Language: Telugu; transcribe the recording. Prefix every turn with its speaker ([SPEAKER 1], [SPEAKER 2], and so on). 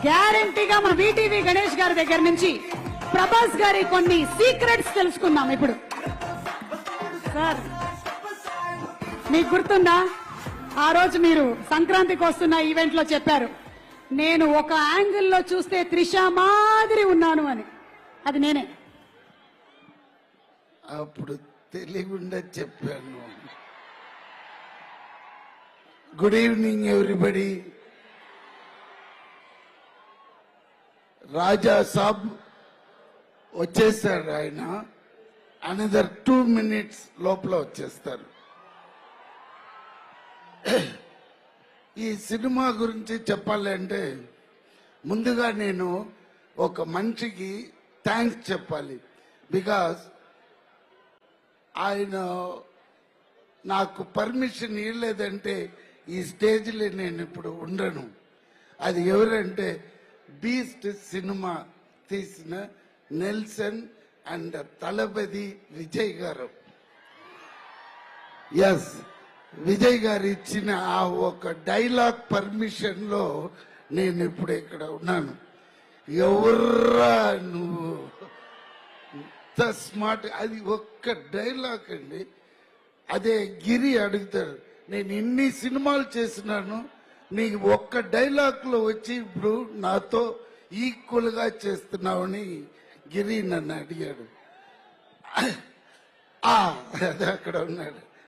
[SPEAKER 1] గ్యారంటీగా మా వీటీవీ గణేష్ గారి దగ్గర నుంచి ప్రభాస్ గారి కొన్ని సీక్రెట్స్ తెలుసుకుందాం ఇప్పుడు. సార్ మీకు గుర్తుందా, ఆ రోజు మీరు సంక్రాంతికి వస్తున్న ఈవెంట్ లో చెప్పారు, నేను ఒక యాంగిల్లో చూస్తే త్రిష మాదిరి ఉన్నాను అని. అది నేనే.
[SPEAKER 2] అప్పుడు తెలియకుండా చెప్పాను. Good evening everybody. Raja Saab వచ్చేసారు. ఆయన అనదర్ 2 minutes లోపల వచ్చేస్తారు. ఈ సినిమా గురించి చెప్పాలంటే ముందుగా నేను ఒక మనిషికి థ్యాంక్స్ చెప్పాలి. బికాస్ ఆయన నాకు పర్మిషన్ ఇవ్వలేదంటే ఈ స్టేజ్లో నేను ఇప్పుడు ఉండను. అది ఎవరంటే బీస్ట్ సినిమా తీసిన నెల్సన్ అండ్ తలపతి విజయ్ గారు. ఎస్, విజయ్ గారు ఇచ్చిన ఆ ఒక డైలాగ్ పర్మిషన్ లో నేను ఇప్పుడు ఇక్కడ ఉన్నాను. ఎవర్రా నువ్వు, స్మార్ట్. అది ఒక్క డైలాగ్ అండి. అదే గిరి అడుగుతాడు, నేను ఇన్ని సినిమాలు చేసినాను, నీకు ఒక్క డైలాగ్ లో వచ్చి ఇప్పుడు నాతో ఈక్వల్ గా చేస్తున్నావని గిరి నన్ను అడిగాడు. అదే అక్కడ ఉన్నాడు.